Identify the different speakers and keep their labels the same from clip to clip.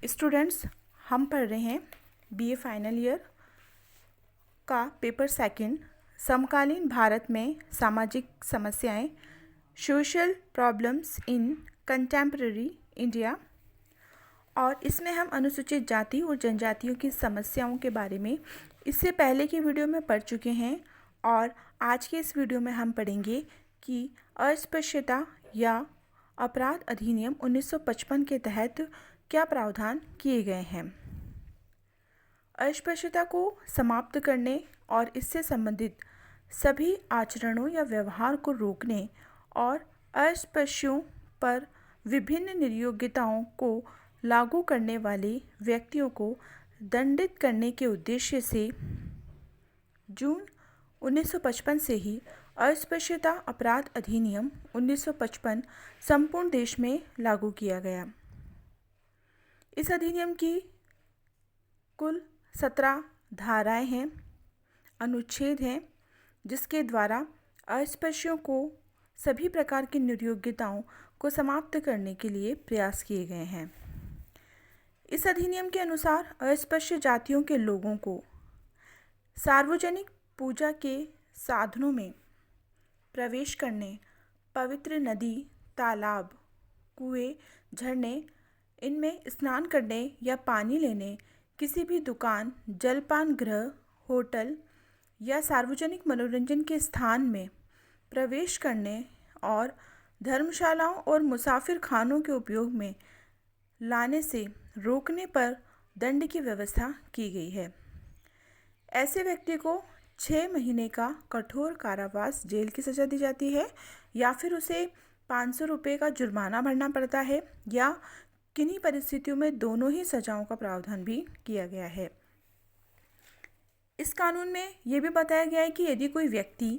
Speaker 1: Students, हम पढ़ रहे हैं बीए फाइनल ईयर का पेपर सेकंड, समकालीन भारत में सामाजिक समस्याएं, social problems in contemporary India. और इसमें हम अनुसूचित जाति और जनजातियों की समस्याओं के बारे में इससे पहले की वीडियो में पढ़ चुके हैं। और आज के इस वीडियो में हम पढ़ेंगे कि अस्पृश्यता या अपराध अधिनियम 1955 के तहत क्या प्रावधान किए गए हैं। अस्पृश्यता को समाप्त करने और इससे संबंधित सभी आचरणों या व्यवहार को रोकने और अस्पृश्यों पर विभिन्न नियोग्यताओं को लागू करने वाले व्यक्तियों को दंडित करने के उद्देश्य से जून 1955 से ही अस्पृश्यता अपराध अधिनियम 1955 संपूर्ण देश में लागू किया गया। इस अधिनियम की कुल 17 धाराएं हैं, अनुच्छेद हैं, जिसके द्वारा अस्पृश्यों को सभी प्रकार की नियोग्यताओं को समाप्त करने के लिए प्रयास किए गए हैं। इस अधिनियम के अनुसार अस्पृश्य जातियों के लोगों को सार्वजनिक पूजा के साधनों में प्रवेश करने, पवित्र नदी, तालाब, कुएं, झरने, इनमें स्नान करने या पानी लेने, किसी भी दुकान, जलपान गृह, होटल या सार्वजनिक मनोरंजन के स्थान में प्रवेश करने और धर्मशालाओं और मुसाफिर खानों के उपयोग में लाने से रोकने पर दंड की व्यवस्था की गई है। ऐसे व्यक्ति को 6 महीने का कठोर कारावास जेल की सज़ा दी जाती है या फिर उसे 500 रुपये का जुर्माना भरना पड़ता है, या किन्हीं परिस्थितियों में दोनों ही सजाओं का प्रावधान भी किया गया है। इस कानून में ये भी बताया गया है कि यदि कोई व्यक्ति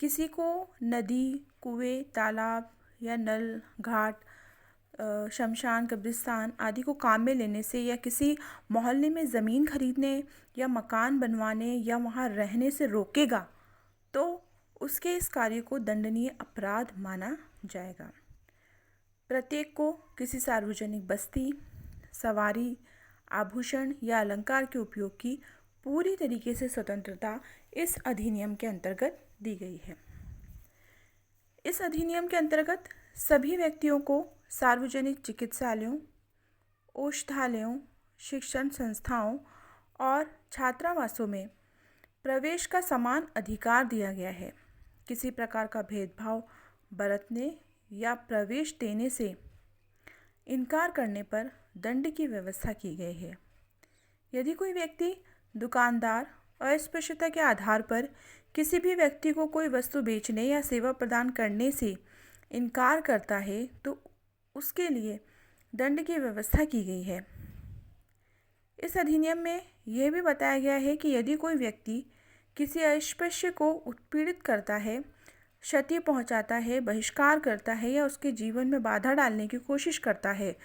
Speaker 1: किसी को नदी, कुएं, तालाब या नल, घाट, शमशान, कब्रिस्तान आदि को काम में लेने से या किसी मोहल्ले में ज़मीन खरीदने या मकान बनवाने या वहाँ रहने से रोकेगा, तो उसके इस कार्य को दंडनीय अपराध माना जाएगा। प्रत्येक को किसी सार्वजनिक बस्ती, सवारी, आभूषण या अलंकार के उपयोग की पूरी तरीके से स्वतंत्रता इस अधिनियम के अंतर्गत दी गई है। इस अधिनियम के अंतर्गत सभी व्यक्तियों को सार्वजनिक चिकित्सालयों, औषधालयों, शिक्षण संस्थाओं और छात्रावासों में प्रवेश का समान अधिकार दिया गया है। किसी प्रकार का भेदभाव बरतने या प्रवेश देने से इनकार करने पर दंड की व्यवस्था की गई है। यदि कोई व्यक्ति, दुकानदार अस्पृश्यता के आधार पर किसी भी व्यक्ति को कोई वस्तु बेचने या सेवा प्रदान करने से इनकार करता है तो उसके लिए दंड की व्यवस्था की गई है। इस अधिनियम में यह भी बताया गया है कि यदि कोई व्यक्ति किसी अस्पृश्य को उत्पीड़ित करता है, क्षति पहुंचाता है, बहिष्कार करता है या उसके जीवन में बाधा डालने की कोशिश करता है,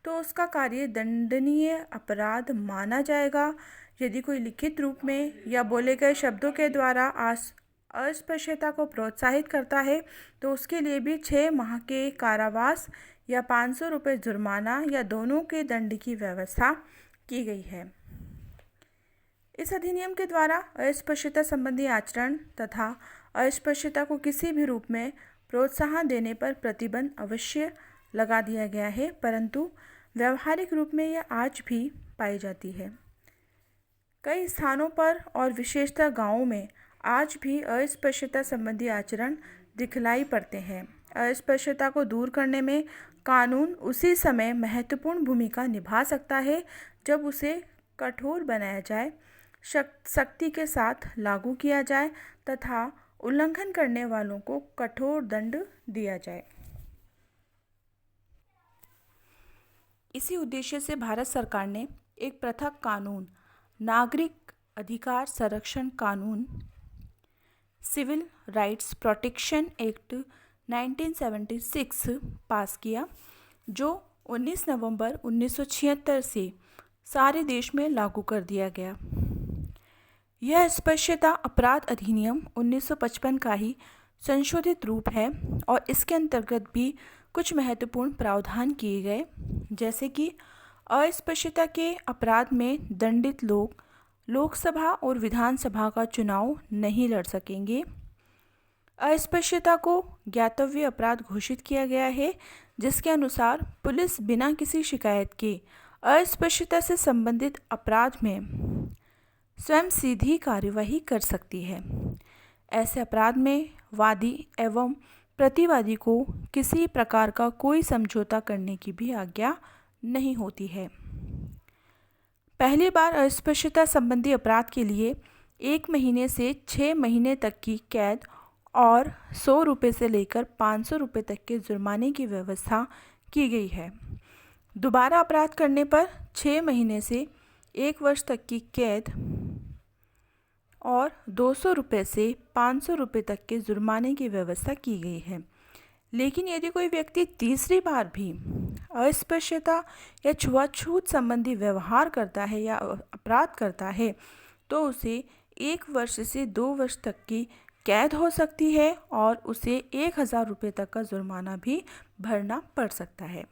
Speaker 1: तो उसका कार्य दंडनीय अपराध माना जाएगा। यदि कोई लिखित रूप में या बोले गए शब्दों के द्वारा अस्पृश्यता को प्रोत्साहित करता है तो उसके लिए भी 6 माह के कारावास या 500 रुपये जुर्माना या दोनों के दंड की व्यवस्था की गई है। इस अधिनियम के द्वारा अस्पृश्यता संबंधी आचरण तथा अस्पृश्यता को किसी भी रूप में प्रोत्साहन देने पर प्रतिबंध अवश्य लगा दिया गया है, परंतु व्यावहारिक रूप में यह आज भी पाई जाती है। कई स्थानों पर और विशेषतः गांवों में आज भी अस्पृश्यता संबंधी आचरण दिखलाई पड़ते हैं। अस्पृश्यता को दूर करने में कानून उसी समय महत्वपूर्ण भूमिका निभा सकता है जब उसे कठोर बनाया जाए, सख्ती के साथ लागू किया जाए तथा उल्लंघन करने वालों को कठोर दंड दिया जाए। इसी उद्देश्य से भारत सरकार ने एक पृथक कानून, नागरिक अधिकार संरक्षण कानून, सिविल राइट्स प्रोटेक्शन एक्ट 1976 पास किया, जो 19 नवंबर 1976 से सारे देश में लागू कर दिया गया। यह अस्पृश्यता अपराध अधिनियम 1955 का ही संशोधित रूप है और इसके अंतर्गत भी कुछ महत्वपूर्ण प्रावधान किए गए, जैसे कि अस्पृश्यता के अपराध में दंडित लोग लोकसभा और विधानसभा का चुनाव नहीं लड़ सकेंगे। अस्पृश्यता को ज्ञातव्य अपराध घोषित किया गया है, जिसके अनुसार पुलिस बिना किसी शिकायत के अस्पृश्यता से संबंधित अपराध में स्वयं सीधी कार्यवाही कर सकती है। ऐसे अपराध में वादी एवं प्रतिवादी को किसी प्रकार का कोई समझौता करने की भी आज्ञा नहीं होती है। पहली बार अस्पृश्यता संबंधी अपराध के लिए 1 महीने से 6 महीने तक की कैद और 100 रुपये से लेकर 500 रुपये तक के जुर्माने की व्यवस्था की गई है। दोबारा अपराध करने पर 6 महीने से 1 वर्ष तक की कैद और 200 रुपये से 500 रुपये तक के जुर्माने की व्यवस्था की गई है। लेकिन यदि कोई व्यक्ति तीसरी बार भी अस्पृश्यता या छुआछूत संबंधी व्यवहार करता है या अपराध करता है तो उसे 1 वर्ष से 2 वर्ष तक की कैद हो सकती है और उसे 1000 रुपये तक का जुर्माना भी भरना पड़ सकता है।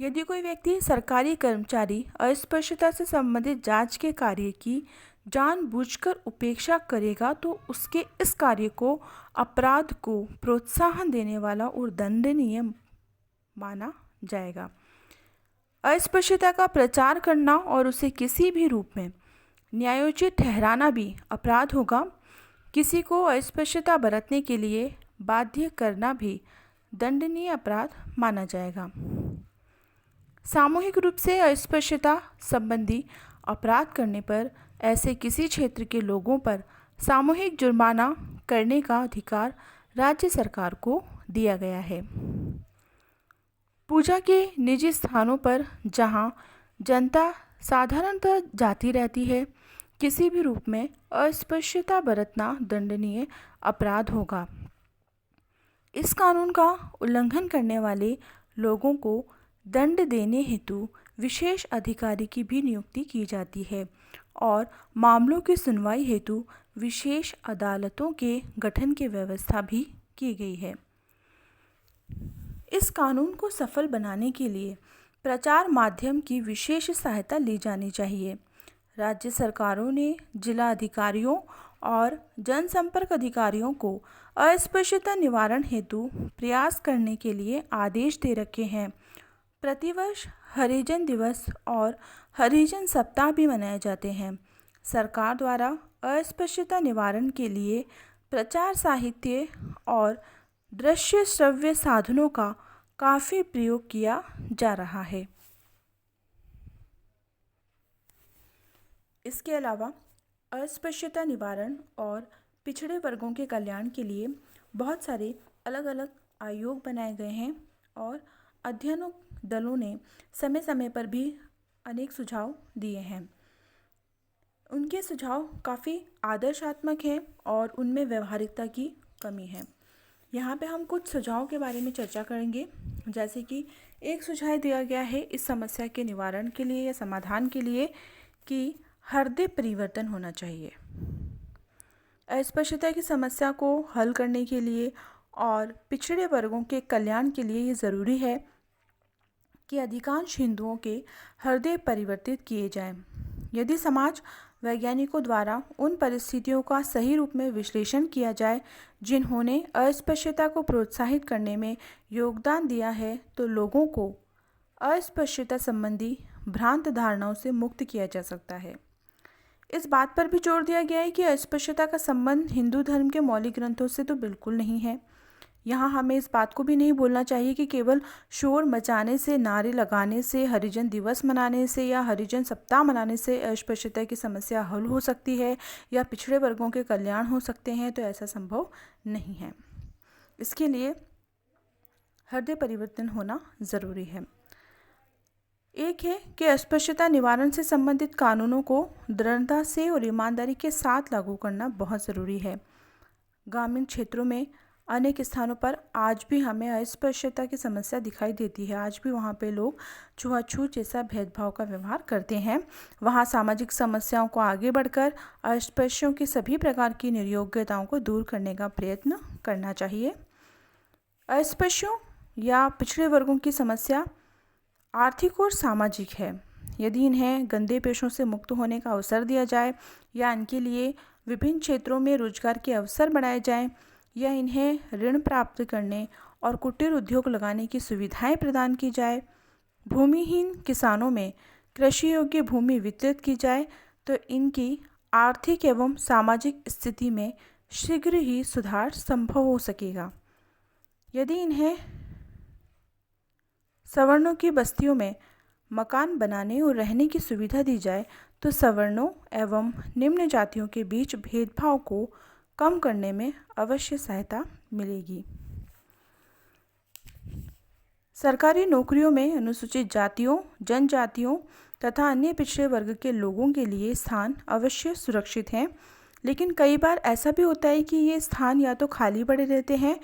Speaker 1: यदि कोई व्यक्ति सरकारी कर्मचारी अस्पृश्यता से संबंधित जांच के कार्य की जानबूझकर उपेक्षा करेगा तो उसके इस कार्य को अपराध को प्रोत्साहन देने वाला और दंडनीय माना जाएगा। अस्पृश्यता का प्रचार करना और उसे किसी भी रूप में न्यायोचित ठहराना भी अपराध होगा। किसी को अस्पृश्यता बरतने के लिए बाध्य करना भी दंडनीय अपराध माना जाएगा। सामूहिक रूप से अस्पृश्यता संबंधी अपराध करने पर ऐसे किसी क्षेत्र के लोगों पर सामूहिक जुर्माना करने का अधिकार राज्य सरकार को दिया गया है। पूजा के निजी स्थानों पर जहां जनता साधारणतः जाती रहती है, किसी भी रूप में अस्पृश्यता बरतना दंडनीय अपराध होगा। इस कानून का उल्लंघन करने वाले लोगों को दंड देने हेतु विशेष अधिकारी की भी नियुक्ति की जाती है और मामलों की सुनवाई हेतु विशेष अदालतों के गठन की व्यवस्था भी की गई है। इस कानून को सफल बनाने के लिए प्रचार माध्यम की विशेष सहायता ली जानी चाहिए। राज्य सरकारों ने जिला अधिकारियों और जनसंपर्क अधिकारियों को अस्पृश्यता निवारण हेतु प्रयास करने के लिए आदेश दे रखे हैं। प्रतिवर्ष हरिजन दिवस और हरिजन सप्ताह भी मनाए जाते हैं। सरकार द्वारा अस्पृश्यता निवारण के लिए प्रचार साहित्य और दृश्य श्रव्य साधनों का काफ़ी प्रयोग किया जा रहा है। इसके अलावा अस्पृश्यता निवारण और पिछड़े वर्गों के कल्याण के लिए बहुत सारे अलग अलग आयोग बनाए गए हैं और अध्ययनों दलों ने समय समय पर भी अनेक सुझाव दिए हैं। उनके सुझाव काफ़ी आदर्शात्मक हैं और उनमें व्यवहारिकता की कमी है। यहाँ पे हम कुछ सुझावों के बारे में चर्चा करेंगे। जैसे कि एक सुझाव दिया गया है इस समस्या के निवारण के लिए या समाधान के लिए कि हृदय परिवर्तन होना चाहिए। अस्पृश्यता की समस्या को हल करने के लिए और पिछड़े वर्गों के कल्याण के लिए ये ज़रूरी है कि अधिकांश हिंदुओं के हृदय परिवर्तित किए जाएं। यदि समाज वैज्ञानिकों द्वारा उन परिस्थितियों का सही रूप में विश्लेषण किया जाए जिन्होंने अस्पृश्यता को प्रोत्साहित करने में योगदान दिया है, तो लोगों को अस्पृश्यता संबंधी भ्रांत धारणाओं से मुक्त किया जा सकता है। इस बात पर भी जोर दिया गया है कि अस्पृश्यता का संबंध हिंदू धर्म के मौलिक ग्रंथों से तो बिल्कुल नहीं है। यहाँ हमें इस बात को भी नहीं बोलना चाहिए कि केवल शोर मचाने से, नारे लगाने से, हरिजन दिवस मनाने से या हरिजन सप्ताह मनाने से अस्पृश्यता की समस्या हल हो सकती है या पिछड़े वर्गों के कल्याण हो सकते हैं, तो ऐसा संभव नहीं है। इसके लिए हृदय परिवर्तन होना ज़रूरी है। एक है कि अस्पृश्यता निवारण से संबंधित कानूनों को दृढ़ता से और ईमानदारी के साथ लागू करना बहुत ज़रूरी है। ग्रामीण क्षेत्रों में अनेक स्थानों पर आज भी हमें अस्पृश्यता की समस्या दिखाई देती है। आज भी वहाँ पे लोग छुआछूत जैसा भेदभाव का व्यवहार करते हैं। वहाँ सामाजिक समस्याओं को आगे बढ़कर अस्पृश्यों की सभी प्रकार की निर्योग्यताओं को दूर करने का प्रयत्न करना चाहिए। अस्पृश्यों या पिछड़े वर्गों की समस्या आर्थिक और सामाजिक है। यदि इन्हें गंदे पेशों से मुक्त होने का अवसर दिया जाए या इनके लिए विभिन्न क्षेत्रों में रोजगार के अवसर बढ़ाए जाएं या इन्हें ऋण प्राप्त करने और कुटीर उद्योग लगाने की सुविधाएं प्रदान की जाए, भूमिहीन किसानों में कृषि योग्य भूमि वितरित की जाए, तो इनकी आर्थिक एवं सामाजिक स्थिति में शीघ्र ही सुधार संभव हो सकेगा। यदि इन्हें सवर्णों की बस्तियों में मकान बनाने और रहने की सुविधा दी जाए तो सवर्णों एवं निम्न जातियों के बीच भेदभाव को कम करने में अवश्य सहायता मिलेगी। सरकारी नौकरियों में अनुसूचित जातियों, जनजातियों तथा अन्य पिछड़े वर्ग के लोगों के लिए स्थान अवश्य सुरक्षित हैं, लेकिन कई बार ऐसा भी होता है कि ये स्थान या तो खाली पड़े रहते हैं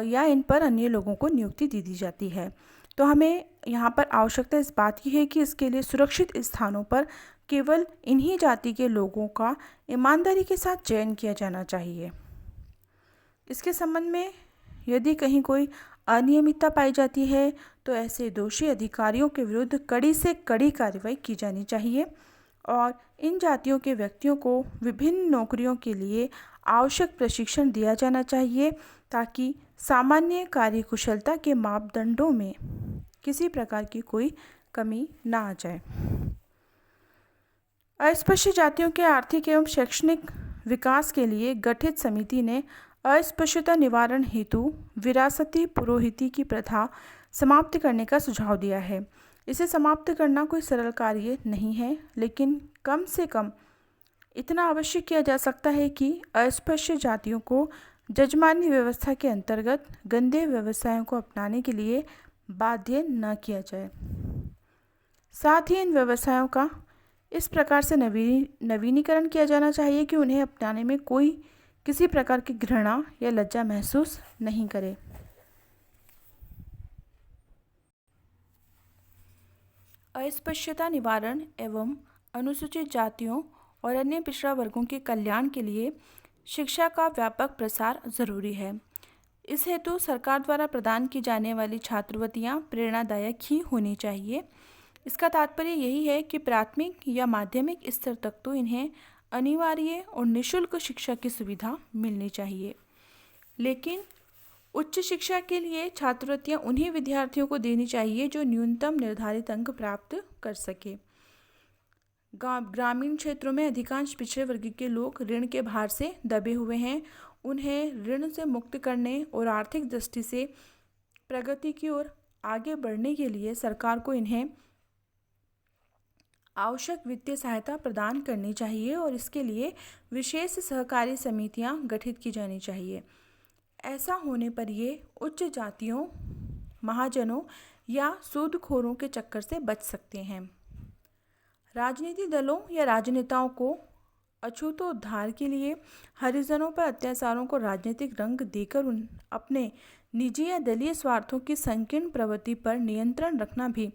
Speaker 1: या इन पर अन्य लोगों को नियुक्ति दे दी जाती है। तो हमें यहाँ पर आवश्यकता इस बात की है कि इसके लिए सुरक्षित स्थानों पर केवल इन्हीं जाति के लोगों का ईमानदारी के साथ चयन किया जाना चाहिए। इसके संबंध में यदि कहीं कोई अनियमितता पाई जाती है तो ऐसे दोषी अधिकारियों के विरुद्ध कड़ी से कड़ी कार्रवाई की जानी चाहिए और इन जातियों के व्यक्तियों को विभिन्न नौकरियों के लिए आवश्यक प्रशिक्षण दिया जाना चाहिए ताकि सामान्य कार्यकुशलता के मापदंडों में किसी प्रकार की कोई कमी ना आ जाए। अस्पृश्य जातियों के आर्थिक एवं शैक्षणिक विकास के लिए गठित समिति ने अस्पृश्यता निवारण हेतु विरासती पुरोहिती की प्रथा समाप्त करने का सुझाव दिया है। इसे समाप्त करना कोई सरल कार्य नहीं है, लेकिन कम से कम इतना अवश्य किया जा सकता है कि अस्पृश्य जातियों को जजमानी व्यवस्था के अंतर्गत गंदे व्यवसायों को अपनाने के लिए बाध्य न किया जाए। साथ ही इन व्यवसायों का इस प्रकार से नवीनीकरण किया जाना चाहिए कि उन्हें अपनाने में कोई किसी प्रकार की घृणा या लज्जा महसूस नहीं करे। अस्पृश्यता निवारण एवं अनुसूचित जातियों और अन्य पिछड़ा वर्गों के कल्याण के लिए शिक्षा का व्यापक प्रसार जरूरी है। इस हेतु सरकार द्वारा प्रदान की जाने वाली छात्रवृत्तियां प्रेरणादायक ही होनी चाहिए। इसका तात्पर्य यही है कि प्राथमिक या माध्यमिक स्तर तक तो इन्हें अनिवार्य और निःशुल्क शिक्षा की सुविधा मिलनी चाहिए, लेकिन उच्च शिक्षा के लिए छात्रवृत्तियां उन्हीं विद्यार्थियों को देनी चाहिए जो न्यूनतम निर्धारित अंक प्राप्त कर सके। ग्रामीण क्षेत्रों में अधिकांश पिछड़े वर्ग के लोग ऋण के भार से दबे हुए हैं। उन्हें ऋण से मुक्त करने और आर्थिक दृष्टि से प्रगति की ओर आगे बढ़ने के लिए सरकार को इन्हें आवश्यक वित्तीय सहायता प्रदान करनी चाहिए और इसके लिए विशेष सहकारी समितियां गठित की जानी चाहिए। ऐसा होने पर ये उच्च जातियों, महाजनों या सूदखोरों के चक्कर से बच सकते हैं। राजनीतिक दलों या राजनेताओं को अछूतोद्धार के लिए हरिजनों पर अत्याचारों को राजनीतिक रंग देकर अपने निजी या दलीय स्वार्थों की संकीर्ण प्रवृत्ति पर नियंत्रण रखना भी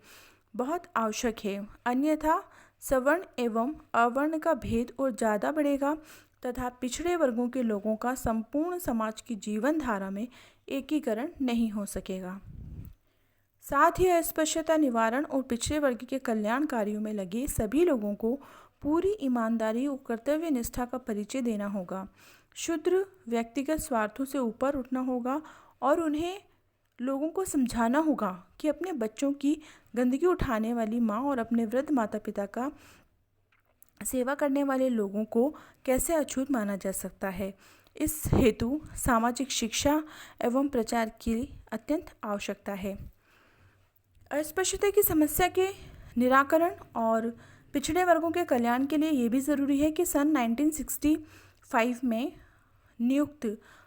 Speaker 1: बहुत आवश्यक है, अन्यथा सवर्ण एवं अवर्ण का भेद और ज़्यादा बढ़ेगा तथा पिछड़े वर्गों के लोगों का संपूर्ण समाज की जीवन धारा में एकीकरण नहीं हो सकेगा। साथ ही अस्पृश्यता निवारण और पिछड़े वर्ग के कल्याण कार्यों में लगे सभी लोगों को पूरी ईमानदारी और कर्तव्य निष्ठा का परिचय देना होगा। शुद्र व्यक्तिगत स्वार्थों से ऊपर उठना होगा और उन्हें लोगों को समझाना होगा कि अपने बच्चों की गंदगी उठाने वाली माँ और अपने वृद्ध माता पिता का सेवा करने वाले लोगों को कैसे अछूत माना जा सकता है। इस हेतु सामाजिक शिक्षा एवं प्रचार की अत्यंत आवश्यकता है। अस्पृश्यता की समस्या के निराकरण और पिछड़े वर्गों के कल्याण के लिए ये भी ज़रूरी है कि सन 1965 में नियुक्त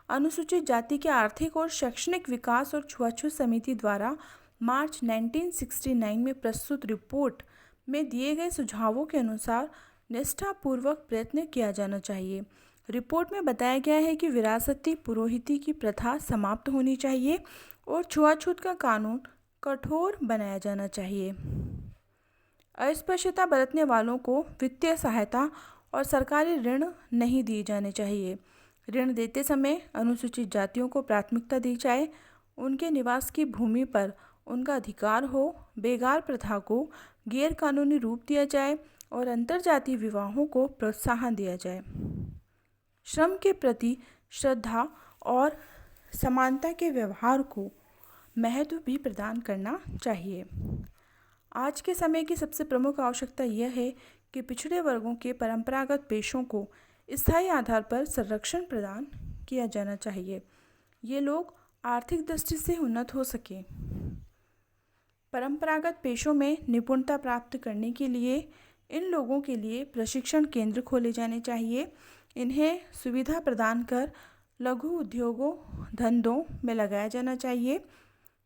Speaker 1: अनुसूचित जाति के आर्थिक और शैक्षणिक विकास और छुआछूत समिति द्वारा मार्च 1969 में प्रस्तुत रिपोर्ट में दिए गए सुझावों के अनुसार निष्ठापूर्वक प्रयत्न किया जाना चाहिए। रिपोर्ट में बताया गया है कि विरासती पुरोहिती की प्रथा समाप्त होनी चाहिए और छुआछूत का कानून कठोर बनाया जाना चाहिए। अस्पृश्यता बरतने वालों को वित्तीय सहायता और सरकारी ऋण नहीं दिए जाने चाहिए। ऋण देते समय अनुसूचित जातियों को प्राथमिकता दी जाए। उनके निवास की भूमि पर उनका अधिकार हो, बेगार प्रथा को गैर कानूनी रूप दिया जाए और अंतर्जातीय विवाहों को प्रोत्साहन दिया जाए। श्रम के प्रति श्रद्धा और समानता के व्यवहार को महत्व भी प्रदान करना चाहिए। आज के समय की सबसे प्रमुख आवश्यकता यह है कि पिछड़े वर्गों के परंपरागत पेशों को स्थायी आधार पर संरक्षण प्रदान किया जाना चाहिए। ये लोग आर्थिक दृष्टि से उन्नत हो सके। परंपरागत पेशों में निपुणता प्राप्त करने के लिए इन लोगों के लिए प्रशिक्षण केंद्र खोले जाने चाहिए। इन्हें सुविधा प्रदान कर लघु उद्योगों, धंधों में लगाया जाना चाहिए।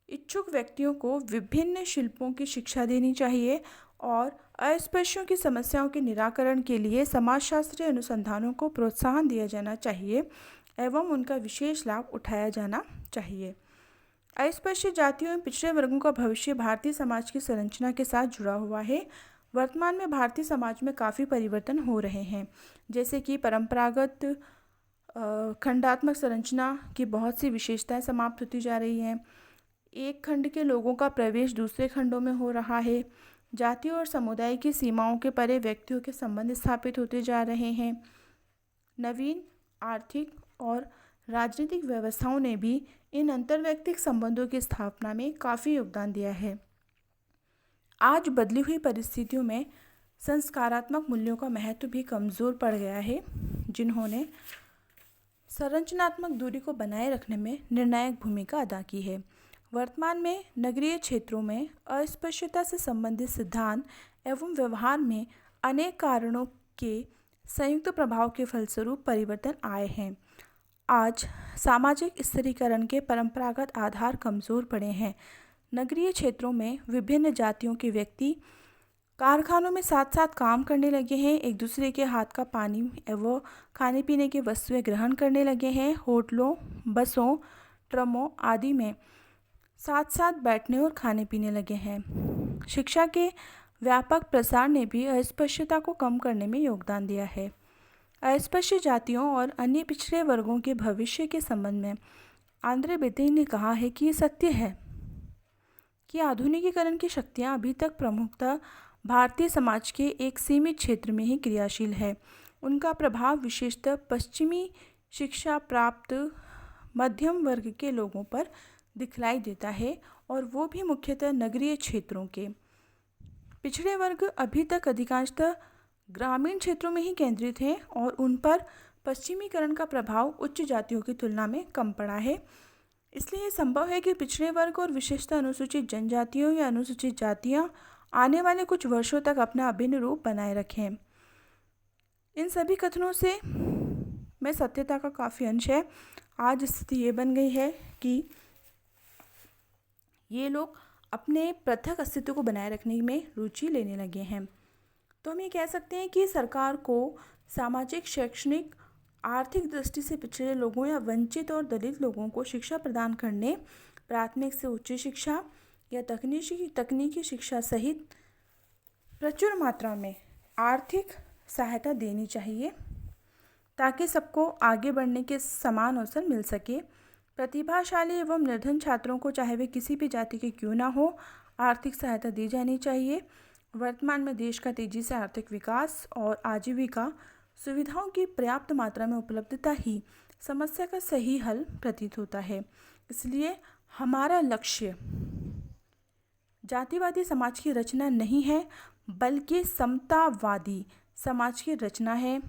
Speaker 1: इच्छुक व्यक्तियों को विभिन्न शिल्पों की शिक्षा देनी चाहिए और अस्पृश्यों की समस्याओं के निराकरण के लिए समाजशास्त्रीय अनुसंधानों को प्रोत्साहन दिया जाना चाहिए एवं उनका विशेष लाभ उठाया जाना चाहिए। अस्पृश्य जातियों एवं पिछड़े वर्गों का भविष्य भारतीय समाज की संरचना के साथ जुड़ा हुआ है। वर्तमान में भारतीय समाज में काफ़ी परिवर्तन हो रहे हैं, जैसे कि परंपरागत खंडात्मक संरचना की बहुत सी विशेषताएं समाप्त होती जा रही हैं। एक खंड के लोगों का प्रवेश दूसरे खंडों में हो रहा है। जातियों और समुदाय की सीमाओं के परे व्यक्तियों के संबंध स्थापित होते जा रहे हैं। नवीन आर्थिक और राजनीतिक व्यवस्थाओं ने भी इन अंतर्वैयक्तिक संबंधों की स्थापना में काफ़ी योगदान दिया है। आज बदली हुई परिस्थितियों में संस्कारात्मक मूल्यों का महत्व भी कमज़ोर पड़ गया है, जिन्होंने संरचनात्मक दूरी को बनाए रखने में निर्णायक भूमिका अदा की है। वर्तमान में नगरीय क्षेत्रों में अस्पृश्यता से संबंधित सिद्धांत एवं व्यवहार में अनेक कारणों के संयुक्त प्रभाव के फलस्वरूप परिवर्तन आए हैं। आज सामाजिक स्थिरीकरण के परंपरागत आधार कमज़ोर पड़े हैं। नगरीय क्षेत्रों में विभिन्न जातियों के व्यक्ति कारखानों में साथ साथ काम करने लगे हैं, एक दूसरे के हाथ का पानी एवं खाने पीने की वस्तुएं ग्रहण करने लगे हैं। होटलों, बसों, ट्रमों आदि में साथ साथ बैठने और खाने पीने लगे हैं। शिक्षा के व्यापक प्रसार ने भी अस्पृश्यता को कम करने में योगदान दिया है। अस्पृश्य जातियों और अन्य पिछड़े वर्गों के भविष्य के संबंध में आंद्रे बितेई ने कहा है कि ये सत्य है कि आधुनिकीकरण की शक्तियाँ अभी तक प्रमुखतः भारतीय समाज के एक सीमित क्षेत्र में ही क्रियाशील है। उनका प्रभाव विशेषतः पश्चिमी शिक्षा प्राप्त मध्यम वर्ग के लोगों पर दिखलाई देता है और वो भी मुख्यतः नगरीय क्षेत्रों के। पिछड़े वर्ग अभी तक अधिकांशतः ग्रामीण क्षेत्रों में ही केंद्रित हैं और उन पर पश्चिमीकरण का प्रभाव उच्च जातियों की तुलना में कम पड़ा है। इसलिए संभव है कि पिछड़े वर्ग और विशेषतः अनुसूचित जनजातियों या अनुसूचित जातियां आने वाले कुछ वर्षों तक अपना अभिन्न रूप बनाए रखें। इन सभी कथनों से में सत्यता का काफ़ी अंश है। आज स्थिति ये बन गई है कि ये लोग अपने पृथक अस्तित्व को बनाए रखने में रुचि लेने लगे हैं। तो हम ये कह सकते हैं कि सरकार को सामाजिक, शैक्षणिक, आर्थिक दृष्टि से पिछड़े लोगों या वंचित और दलित लोगों को शिक्षा प्रदान करने, प्राथमिक से उच्च शिक्षा या तकनीकी शिक्षा सहित प्रचुर मात्रा में आर्थिक सहायता देनी चाहिए ताकि सबको आगे बढ़ने के समान अवसर मिल सके। प्रतिभाशाली एवं निर्धन छात्रों को, चाहे वे किसी भी जाति के क्यों ना हो, आर्थिक सहायता दी जानी चाहिए। वर्तमान में देश का तेजी से आर्थिक विकास और आजीविका सुविधाओं की पर्याप्त मात्रा में उपलब्धता ही समस्या का सही हल प्रतीत होता है। इसलिए हमारा लक्ष्य जातिवादी समाज की रचना नहीं है, बल्कि समतावादी समाज की रचना है।